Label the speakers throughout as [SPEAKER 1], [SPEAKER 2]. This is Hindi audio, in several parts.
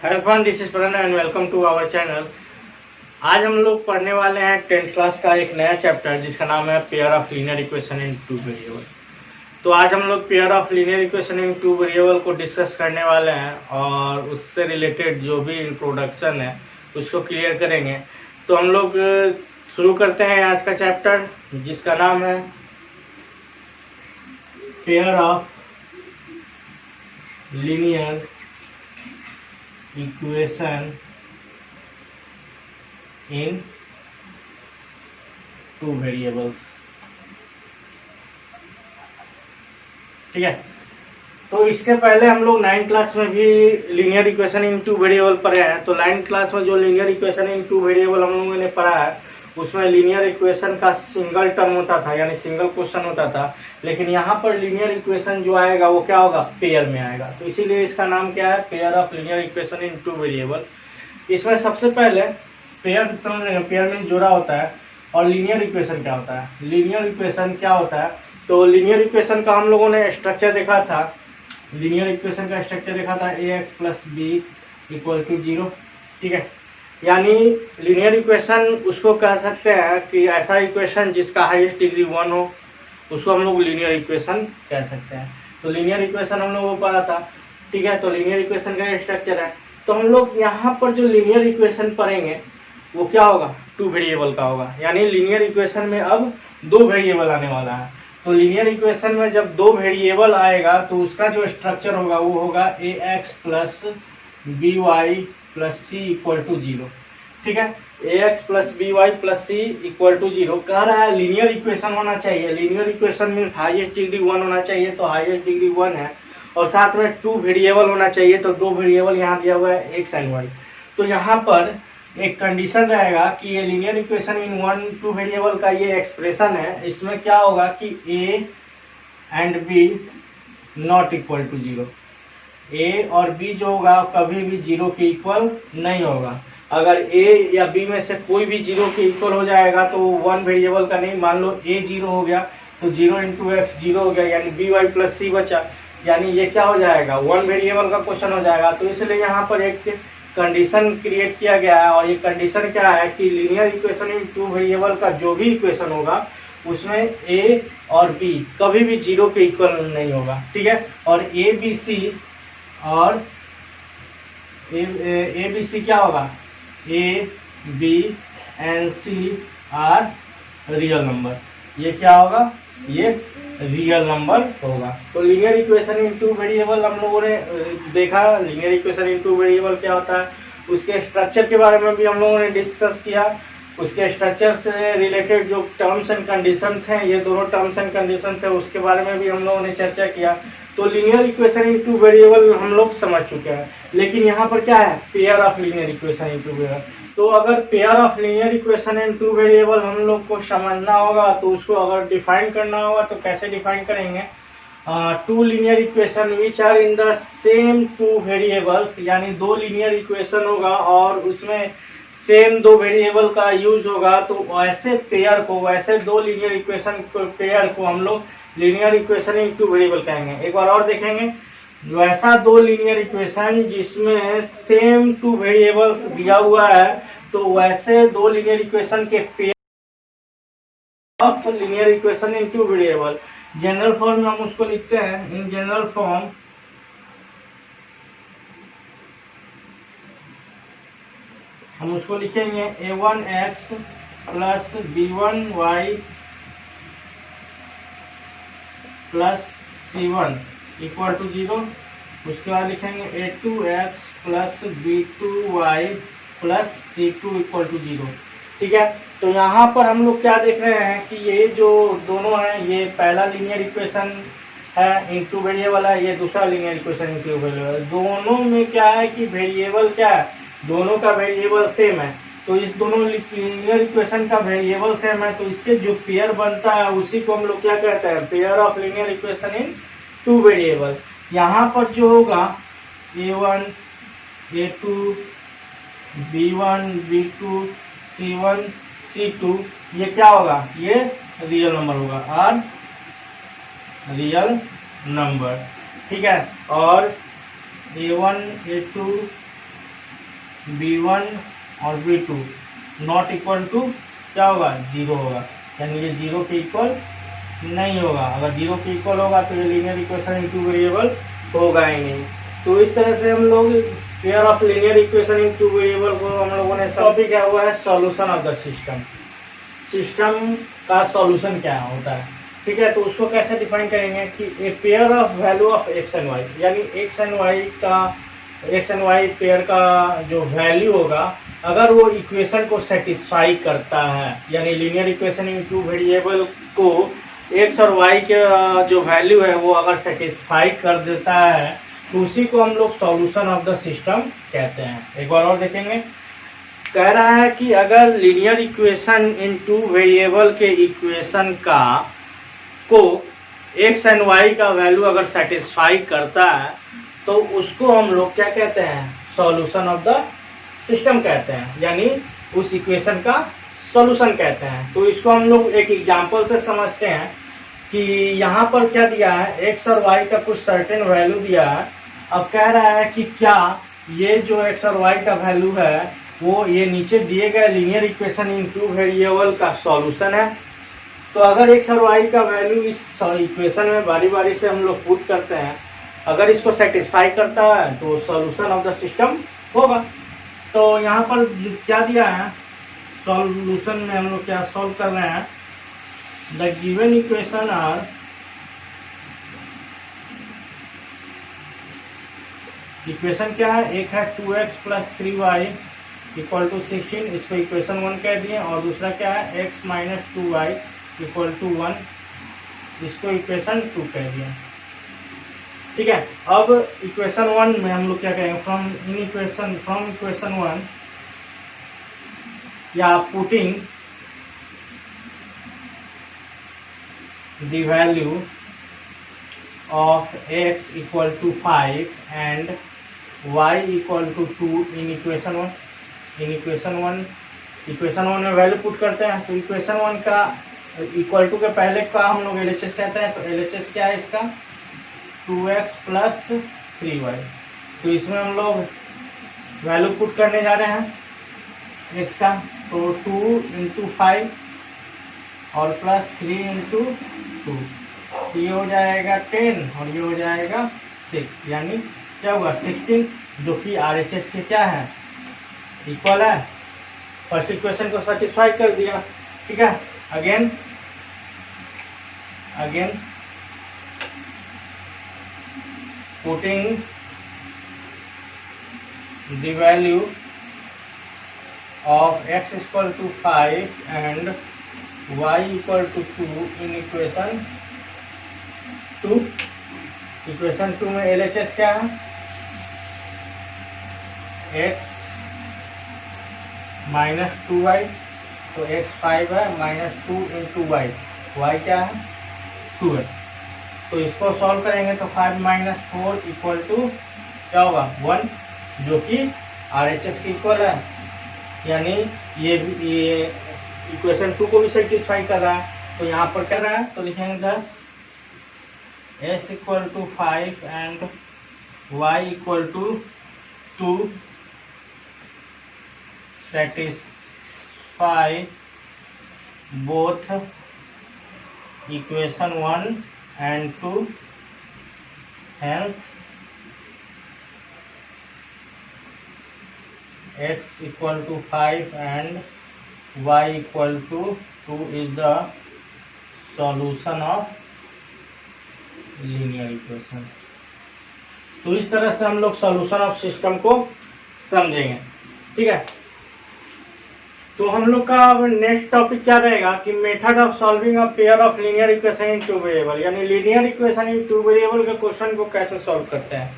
[SPEAKER 1] Hello friend, this is Pranay and welcome to our channel. आज हम लोग पढ़ने वाले हैं 10th क्लास का एक नया चैप्टर जिसका नाम है pair of linear equation in two variable. तो आज हम लोग pair of linear equation in two variable को डिस्कस करने वाले हैं और उससे रिलेटेड जो भी इंट्रोडक्शन है उसको क्लियर करेंगे। तो हम लोग शुरू करते हैं आज का चैप्टर जिसका नाम है pair of linear equation in two variables. ठीक है, तो इसके पहले हम लोग 9th क्लास में भी linear equation in two variable पढ़े हैं। तो 9th क्लास में जो linear equation in two variable हम लोगों ने पढ़ा है उसमें लीनियर इक्वेशन का सिंगल टर्म होता था, यानी सिंगल क्वेश्चन होता था। लेकिन यहाँ पर लीनियर इक्वेशन जो आएगा वो क्या होगा, पेयर में आएगा। तो इसीलिए इसका नाम क्या है, pair of linear equation in two variable. इसमें सबसे पहले पेयर समझ, पेयर में जोड़ा होता है। और लीनियर इक्वेशन क्या होता है, लीनियर इक्वेशन क्या होता है, तो लीनियर इक्वेशन का हम लोगों ने स्ट्रक्चर देखा था। लीनियर इक्वेशन का स्ट्रक्चर देखा था ax plus b equal to 0। ठीक है, यानी लीनियर इक्वेशन उसको कह सकते हैं कि ऐसा इक्वेशन जिसका हाईएस्ट डिग्री 1 हो उसको हम लोग लीनियर इक्वेशन कह सकते हैं। तो लीनियर इक्वेशन हम लोग वो पढ़ा था। ठीक है, तो लीनियर इक्वेशन का स्ट्रक्चर है। तो हम लोग यहाँ पर जो लीनियर इक्वेशन पढ़ेंगे वो क्या होगा, टू वेरिएबल का होगा। यानी लीनियर इक्वेशन में अब 2 वेरिएबल आने वाला है। तो लीनियर इक्वेशन में जब 2 वेरिएबल आएगा तो उसका जो स्ट्रक्चर होगा वो होगा ax plus b y plus c equal to 0। ठीक है, ax plus b y plus c equal to 0 कह रहा है। लीनियर इक्वेशन होना चाहिए, linear equation means highest degree 1 होना चाहिए, तो हाईएस्ट डिग्री 1 है। और साथ में 2 वेरिएबल होना चाहिए, तो 2 वेरिएबल यहाँ दिया हुआ है x एंड y। तो यहाँ पर एक कंडीशन रहेगा कि ये लीनियर इक्वेशन इन 1 2 वेरिएबल का ये एक्सप्रेशन है। इसमें क्या होगा कि a and b not equal to 0। a और b जो होगा कभी भी 0 के इक्वल नहीं होगा। अगर a या b में से कोई भी 0 के इक्वल हो जाएगा तो 1 वेरिएबल का नहीं। मान लो a 0 हो गया तो 0 इंटू एक्स 0 हो गया, यानी बी वाई प्लस सी बचा, यानी ये क्या हो जाएगा, 1 वेरिएबल का क्वेश्चन हो जाएगा। तो इसलिए यहाँ पर एक कंडीशन क्रिएट किया गया है। और ये कंडीशन क्या है कि linear equation in two variable का जो भी इक्वेशन होगा उसमें a और b कभी भी 0 के इक्वल नहीं होगा। ठीक है, और a b c और a b c क्या होगा, a b and c are real number. ये क्या होगा, ये रियल नंबर होगा। तो linear equation in two variable हम लोगों ने देखा। Linear equation in two variable क्या होता है, उसके स्ट्रक्चर के बारे में भी हम लोगों ने डिस्कस किया। उसके स्ट्रक्चर से रिलेटेड जो टर्म्स एंड कंडीशन थे, ये दोनों टर्म्स एंड कंडीशन थे, उसके बारे में भी हम लोगों ने चर्चा किया। तो linear equation in two variable हम लोग समझ चुके हैं। लेकिन यहाँ पर क्या है, pair of linear equation in two variable. तो अगर pair of linear equation in two variable हम लोग को समझना होगा तो उसको अगर डिफाइन करना होगा तो कैसे डिफाइन करेंगे, two linear equation which are in the same two variables, यानी 2 लीनियर इक्वेशन होगा और उसमें सेम 2 वेरिएबल का यूज होगा। तो ऐसे पेयर को, वैसे 2 लीनियर इक्वेशन पेयर को हम लोग linear equation in two variable कहेंगे। एक बार और देखेंगे, वैसा 2 लीनियर इक्वेशन जिसमें सेम 2 वेरिएबल्स दिया हुआ है तो वैसे 2 लीनियर इक्वेशन के pair of linear equation in two variable. General form में हम उसको लिखते हैं, इन जनरल फॉर्म हम उसको लिखेंगे a1x plus b1y plus c1 equal to 0। उसके बाद लिखेंगे a2x plus b2y plus c2 equal to 0। ठीक है, तो यहाँ पर हम लोग क्या देख रहे हैं कि ये जो दोनों हैं, ये पहला लीनियर इक्वेशन है इन टू वेरिएबल है, ये दूसरा linear equation in two variable है। दोनों में क्या है कि वेरिएबल क्या है, दोनों का वेरिएबल सेम है। तो इस दोनों लीनियर इक्वेशन का वेरिएबल सेम है, तो इससे जो पेयर बनता है उसी को हम लोग क्या कहते हैं, pair of linear equation in two variable. यहाँ पर जो होगा a1 a2 b1 b2 c1 c2, ये क्या होगा, ये रियल नंबर होगा और रियल नंबर। ठीक है, और a1 a2 b1 और b2 नॉट इक्वल टू क्या होगा, 0 होगा, यानी ये 0 के इक्वल नहीं होगा। अगर 0 के इक्वल होगा तो ये linear equation in two variable होगा ही नहीं। तो इस तरह से हम लोग pair of linear equation in two variable को हम लोगों ने टॉपिक क्या हुआ है, solution of the system. System का सॉल्यूशन क्या होता है, ठीक है। तो उसको कैसे डिफाइन करेंगे कि a pair of value of x and y, यानी एक्स एंड वाई पेयर का जो वैल्यू होगा अगर वो इक्वेशन को सेटिस्फाई करता है, यानी linear equation in two variable को एक्स और वाई के जो वैल्यू है वो अगर सेटिस्फाई कर देता है तो उसी को हम लोग सॉल्यूशन ऑफ द सिस्टम कहते हैं। एक बार और देखेंगे, कह रहा है कि अगर linear equation in two variable के इक्वेशन को एक्स एंड वाई का वैल्यू अगर सेटिस्फाई करता है तो उसको हम लोग क्या कहते हैं, सॉल्यूशन ऑफ द सिस्टम कहते हैं, यानी उस इक्वेशन का सॉल्यूशन कहते हैं। तो इसको हम लोग एक एग्जांपल से समझते हैं कि यहाँ पर क्या दिया है, एक्स और वाई का कुछ सर्टेन वैल्यू दिया है। अब कह रहा है कि क्या ये जो एक्स और वाई का वैल्यू है वो ये नीचे दिए गए linear equation in two variable का सॉल्यूशन है। तो अगर एक्स और वाई का वैल्यू इस इक्वेशन में बारी बारी से हम लोग पुट करते हैं, अगर इसको सेटिस्फाई करता है तो सॉल्यूशन ऑफ द सिस्टम होगा। तो यहाँ पर क्या दिया है, सॉल्यूशन में हम लोग क्या सॉल्व कर रहे हैं, the given equation or equation क्या है, एक है 2x plus 3y equal to 16, इसको इक्वेशन 1 कह दिए, और दूसरा क्या है x minus 2y equal to 1, इसको इक्वेशन 2 कह दिए, ठीक है। अब इक्वेशन 1 में हम लोग क्या कहेंगे, फ्रॉम इक्वेशन 1 या putting the value of x equal to 5 and y equal to 2 in equation 1 में वैल्यू पुट करते हैं। तो इक्वेशन 1 का इक्वल टू के पहले का हम लोग LHS कहते हैं। तो LHS क्या है इसका, 2x प्लस 3y। तो इसमें हम लोग वैल्यू पुट करने जा रहे हैं x का, तो 2 इंटू 5 और प्लस 3 इंटू 2, ये हो जाएगा 10 और ये हो जाएगा 6, यानी क्या हुआ 16, जो कि RHS के क्या है, इक्वल है। फर्स्ट इक्वेशन को सेटिस्फाई कर दिया, ठीक है। Again putting the value of x equal to 5 and y equal to 2 in equation 2 में LHS क्या है, x माइनस 2y, तो x 5 है, माइनस 2 इंटू y, y क्या है 2 है। तो इसको सॉल्व करेंगे तो 5 माइनस 4 इक्वल टू क्या होगा 1, जो कि RHS के इक्वल है, यानी ये इक्वेशन 2 को भी सेटिस्फाई कर रहा है। तो यहाँ पर कर रहा है, तो लिखेंगे 10 s equal to 5 and y equal to 2 satisfy both equation 1 and 2, hence x equal to 5 and y equal to 2 is the solution of linear equation। तो इस तरह से हम लोग सॉल्यूशन ऑफ सिस्टम को समझेंगे, ठीक है। तो हम लोग का अब नेक्स्ट टॉपिक क्या रहेगा कि method of solving a pair of linear equation in two variable, यानी linear equation in two variable के क्वेश्चन को कैसे सॉल्व करते हैं।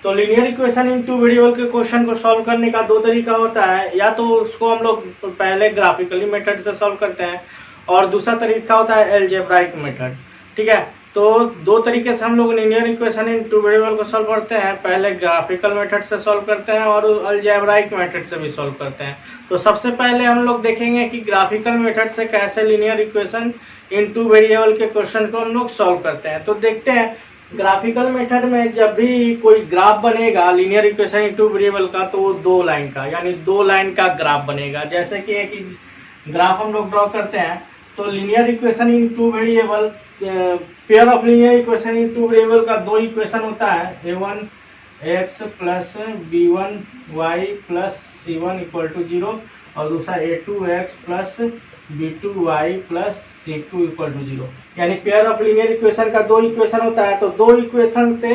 [SPEAKER 1] तो linear equation in two variable के क्वेश्चन को सॉल्व करने का 2 तरीका होता है, या तो उसको हम लोग पहले ग्राफिकली मेथड से सॉल्व करते हैं और दूसरा तरीका होता है अलजेब्राइक मेथड, ठीक है। तो 2 तरीके से हम लोग linear equation in two variable को सॉल्व करते हैं, पहले ग्राफिकल मेथड से सॉल्व करते हैं और अलजेब्राइक मेथड से भी सॉल्व करते हैं। तो सबसे पहले हम लोग देखेंगे कि ग्राफिकल मेथड से कैसे linear equation in two variable के क्वेश्चन को हम लोग सॉल्व करते हैं। तो देखते हैं ग्राफिकल मेथड में जब भी कोई ग्राफ बनेगा linear equation in two variable का, तो वो 2 लाइन का यानी 2 लाइन का ग्राफ बनेगा। जैसे कि एक ग्राफ हम लोग ड्रॉ करते हैं तो linear equation in two variable, pair of linear equation in two variable का 2 इक्वेशन होता है, a1x plus b1y plus c1 equal to 0 और दूसरा a2x plus b2y plus c2 equal to 0। यानी पेयर ऑफ लीनियर इक्वेशन का 2 इक्वेशन होता है, तो 2 इक्वेशन से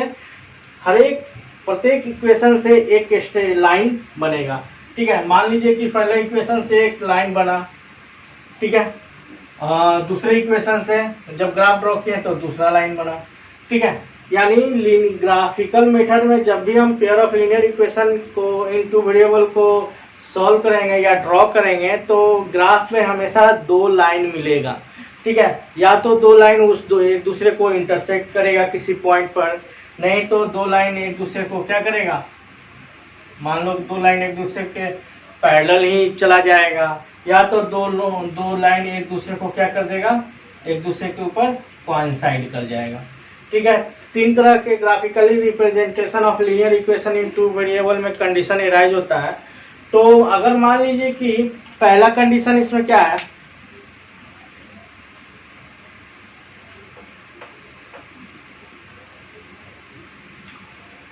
[SPEAKER 1] प्रत्येक इक्वेशन से एक लाइन बनेगा। ठीक है, मान लीजिए कि पहले इक्वेशन से एक लाइन बना, ठीक है, दूसरे इक्वेशन से जब ग्राफ ड्रॉ किए तो दूसरा लाइन बना। ठीक है, यानी ग्राफिकल मेथड में जब भी हम पेयर ऑफ लीनियर इक्वेशन को इन टू वेरिएबल को सॉल्व करेंगे या ड्रॉ करेंगे तो ग्राफ में हमेशा 2 लाइन मिलेगा। ठीक है, या तो 2 लाइन एक दूसरे को इंटरसेक्ट करेगा किसी पॉइंट पर, नहीं तो 2 लाइन एक दूसरे को क्या करेगा, मान लो 2 लाइन एक दूसरे के पैरेलल ही चला जाएगा, या तो दो लाइन एक दूसरे को क्या कर देगा, एक दूसरे के ऊपर कोइंसाइड कर जाएगा। ठीक है, 3 तरह के graphically representation of linear equation in two variable में कंडीशन एराइज होता है। तो अगर मान लीजिए कि पहला कंडीशन इसमें क्या है,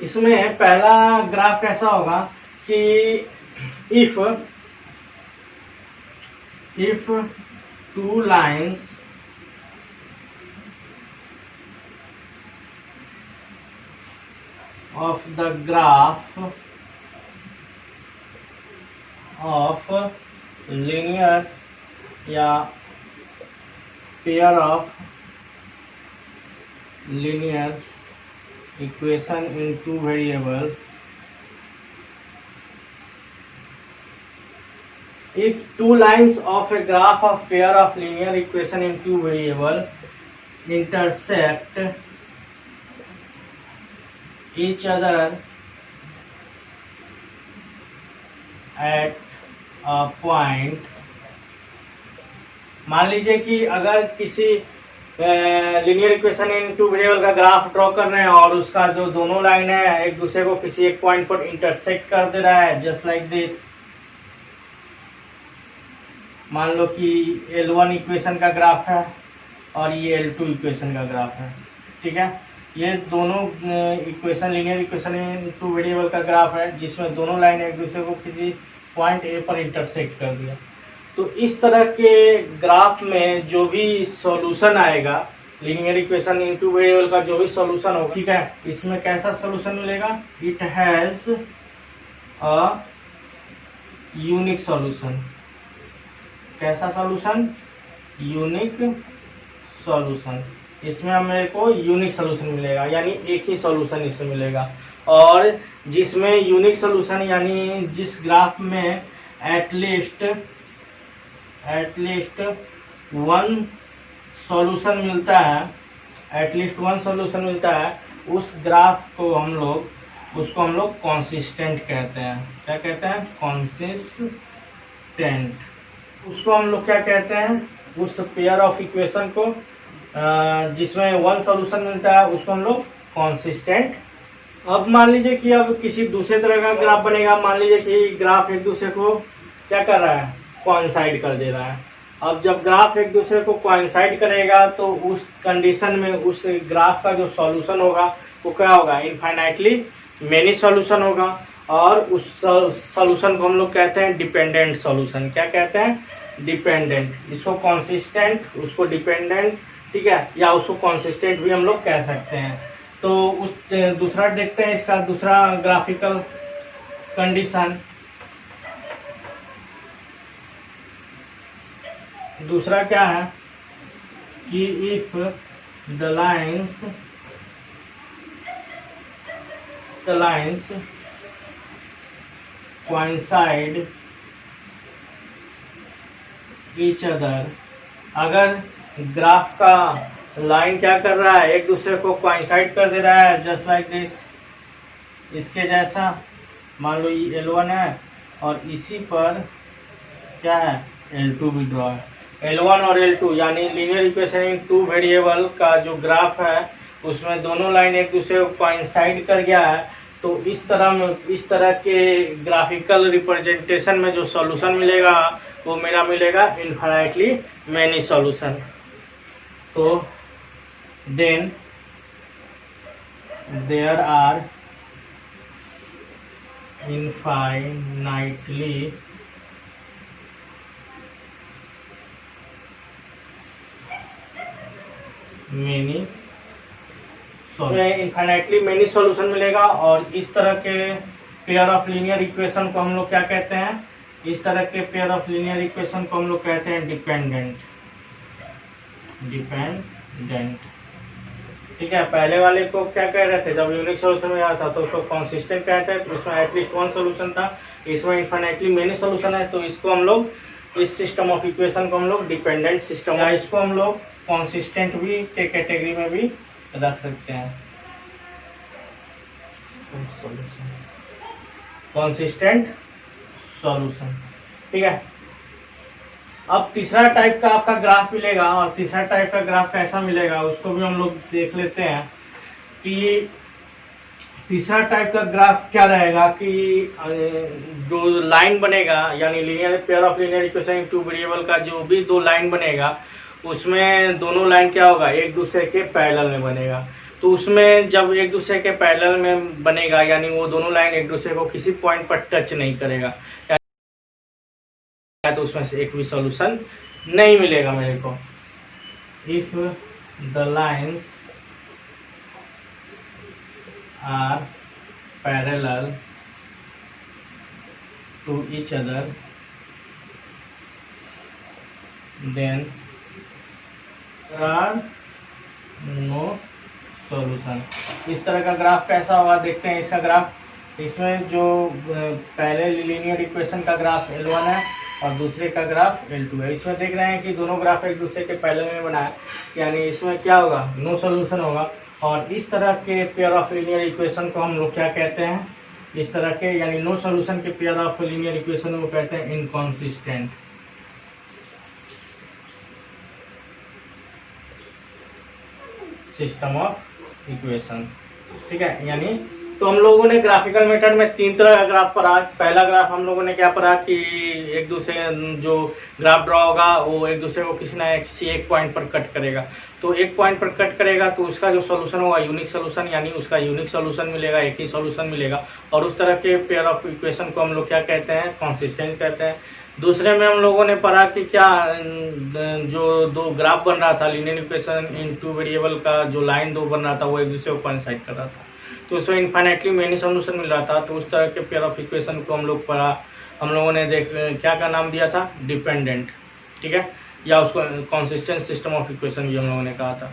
[SPEAKER 1] इसमें पहला ग्राफ कैसा होगा कि if 2 lines of the graph of linear या pair of linear equation in two variable, if 2 lines of a graph of pair of linear equation in two variable intersect each other at a point, मान लीजिए कि अगर किसी linear equation in two variable का ग्राफ ड्रॉ कर रहे हैं और उसका जो दोनों लाइन है एक दूसरे को किसी एक पॉइंट पर इंटरसेक्ट कर दे रहा है, जस्ट लाइक दिस। मान लो कि L1 इक्वेशन का ग्राफ है और ये L2 इक्वेशन का ग्राफ है। ठीक है, ये दोनों equation linear equation in two variable का ग्राफ है जिसमें दोनों लाइन एक दूसरे को किसी पॉइंट ए पर इंटरसेक्ट कर दिया। तो इस तरह के ग्राफ में जो भी सॉल्यूशन आएगा linear equation in two variable का, जो भी सॉल्यूशन होगा, ठीक है, इसमें कैसा सॉल्यूशन मिलेगा, it has a unique solution. कैसा सॉल्यूशन, यूनिक सॉल्यूशन। इसमें हमें को यूनिक सॉल्यूशन मिलेगा, यानी एक ही सॉल्यूशन इसमें मिलेगा। और जिसमें यूनिक सॉल्यूशन यानी जिस ग्राफ में एटलीस्ट 1 सॉल्यूशन मिलता है, एटलीस्ट 1 सॉल्यूशन मिलता है, उस ग्राफ को हम लोग कंसिस्टेंट कहते हैं। क्या कहते हैं, कंसिस्टेंट। उसको हम लोग क्या कहते हैं, उस पेयर ऑफ इक्वेशन को जिसमें 1 सॉल्यूशन मिलता है उसको हम लोग कंसिस्टेंट। अब मान लीजिए कि अब किसी दूसरे तरह का ग्राफ बनेगा, मान लीजिए कि ग्राफ एक दूसरे को क्या कर रहा है, कोइंसाइड कर दे रहा है। अब जब ग्राफ एक दूसरे को कोइंसाइड करेगा तो उस कंडीशन में उस ग्राफ का जो सॉल्यूशन होगा वो क्या होगा, इनफाइनाइटली मेनी सॉल्यूशन होगा। और उस सॉल्यूशन को हम लोग कहते हैं डिपेंडेंट सॉल्यूशन। क्या कहते हैं, डिपेंडेंट। इसको कंसिस्टेंट, उसको डिपेंडेंट, ठीक है, या उसको कंसिस्टेंट भी हम लोग कह सकते हैं। तो उस दूसरा देखते हैं, इसका दूसरा ग्राफिकल कंडीशन। दूसरा क्या है कि if the lines coincide each other, अगर ग्राफ का लाइन क्या कर रहा है, एक दूसरे को कोइंसाइड कर दे रहा है, जस्ट लाइक दिस, इसके जैसा। मान लो ये L1 है और इसी पर क्या है, L2 भी ड्रॉ है। L1 और L2 यानी linear equation in two variable का जो ग्राफ है उसमें दोनों लाइन एक दूसरे को कोइंसाइड कर गया है, तो इस तरह के ग्राफिकल रिप्रेजेंटेशन में जो सॉल्यूशन मिलेगा वो मेरा मिलेगा इनफाइनाइटली मैनी सॉल्यूशन। तो then there are infinitely many infinitely many solution मिलेगा। और इस तरह के पेयर ऑफ लीनियर इक्वेशन को हम लोग क्या कहते हैं, इस तरह के पेयर ऑफ लीनियर इक्वेशन को हम लोग कहते हैं डिपेंडेंट। ठीक है, पहले वाले को क्या कह रहे थे, जब यूनिक सॉल्यूशन में आया था तो उसको कंसिस्टेंट कहते हैं, तो इसमें एटलीस्ट वन सॉल्यूशन था। इसमें इनफाइनाइटली मेनी सॉल्यूशन है, तो इसको हम लोग, इस सिस्टम ऑफ इक्वेशन को हम लोग डिपेंडेंट सिस्टम, या इसको हम लोग कंसिस्टेंट भी के कैटेगरी में भी रख सकते हैं। Consistent solution. ठीक है, अब तीसरा टाइप का आपका ग्राफ मिलेगा, और तीसरा टाइप का ग्राफ कैसा मिलेगा उसको भी हम लोग देख लेते हैं कि तीसरा टाइप का ग्राफ क्या रहेगा कि जो लाइन बनेगा, यानी linear pair of linear equation in two variable का जो भी दो लाइन बनेगा, उसमें दोनों लाइन क्या होगा, एक दूसरे के पैरेलल में बनेगा। तो उसमें जब एक दूसरे के पैरेलल में बनेगा, यानी वो दोनों लाइन एक दूसरे को किसी पॉइंट पर टच नहीं करेगा, तो उसमें से एक भी सॉल्यूशन नहीं मिलेगा मेरे को। If the lines are parallel to each other then are no solution. इस तरह का ग्राफ कैसा होगा देखते हैं इसका ग्राफ। इसमें जो पहले लीनियर इक्वेशन का ग्राफ L1 है और दूसरे का ग्राफ L2 है। इसमें देख रहे हैं कि दोनों ग्राफ एक दूसरे के पैरेलल में बना है, यानी इसमें क्या होगा, नो सॉल्यूशन होगा। और इस तरह के पेयर ऑफ लीनियर इक्वेशन को हम लोग क्या कहते हैं, इस तरह के यानी नो सॉल्यूशन के पेयर ऑफ लीनियर इक्वेशन को कहते हैं इनकॉन्सिस्टेंट सिस्टम ऑफ इक्वेशन। ठीक है, यानी तो हम लोगों ने ग्राफिकल मेथड में तीन तरह का ग्राफ पढ़ा। पहला ग्राफ हम लोगों ने क्या पढ़ा कि एक दूसरे जो ग्राफ ड्रॉ होगा वो एक दूसरे को किसी एक पॉइंट पर कट करेगा। तो एक पॉइंट पर कट करेगा तो उसका जो सॉल्यूशन होगा यूनिक सॉल्यूशन, यानी उसका यूनिक सॉल्यूशन मिलेगा, एक ही सॉल्यूशन मिलेगा। और उस तरह के पेयर ऑफ इक्वेशन को हम लोग क्या कहते हैं, कंसिस्टेंट कहते हैं। दूसरे में हम लोगों ने पढ़ा कि क्या जो दो ग्राफ बन रहा था linear equation in two variable का, जो लाइन दो बन रहा था वो एक दूसरे को कोइंसाइड कर रहा था, तो उसमें इनफाइनाइटली मेनी सॉल्यूशन मिल रहा था। तो उस तरह के पेयर ऑफ इक्वेशन को हम लोग पढ़ा, हम लोगों ने क्या का नाम दिया था, डिपेंडेंट। ठीक है, या उसको कंसिस्टेंट सिस्टम ऑफ इक्वेशन भी हम लोगों ने कहा था।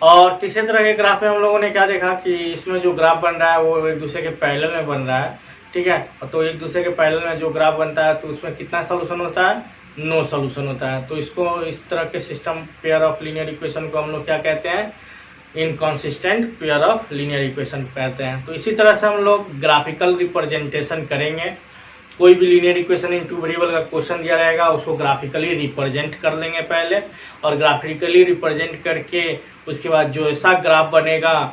[SPEAKER 1] और तीसरे तरह के ग्राफ में हम लोगों ने क्या देखा कि इसमें जो ग्राफ बन रहा है वो एक दूसरे के पैरेलल में बन रहा है। ठीक है, तो एक दूसरे के पैरेलल में जो ग्राफ बनता है तो उसमें कितना सॉल्यूशन होता है, नो सॉल्यूशन होता है। तो इसको, इस तरह के system pair of linear equation को हम लोग क्या कहते हैं, inconsistent pair of linear equation कहते हैं। तो इसी तरह से हम लोग ग्राफिकल रिप्रेजेंटेशन करेंगे। कोई भी linear equation in two variable का क्वेश्चन दिया रहेगा उसको ग्राफिकली रिप्रेजेंट कर लेंगे पहले, और ग्राफिकली रिप्रेजेंट करके उसके बाद जो ऐसा ग्राफ बनेगा,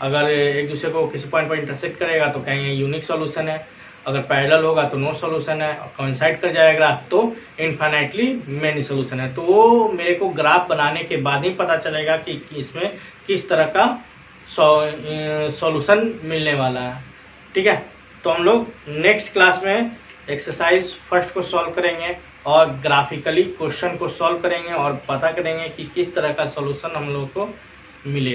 [SPEAKER 1] अगर एक दूसरे को किसी पॉइंट पर इंटरसेक्ट करेगा तो कहेंगे यूनिक सॉल्यूशन है, अगर पैरेलल होगा तो नो सॉल्यूशन है, और कोइंसाइड कर जाएगा ग्राफ तो इनफाइनाइटली मेनी सॉल्यूशन है। तो वो मेरे को ग्राफ बनाने के बाद ही पता चलेगा कि इसमें किस तरह का सॉल्यूशन मिलने वाला है। ठीक है, तो हम लोग नेक्स्ट क्लास में एक्सरसाइज फर्स्ट को सॉल्व करेंगे और ग्राफिकली क्वेश्चन को सॉल्व करेंगे और पता करेंगे कि किस तरह का सॉल्यूशन हम लोग को मिले।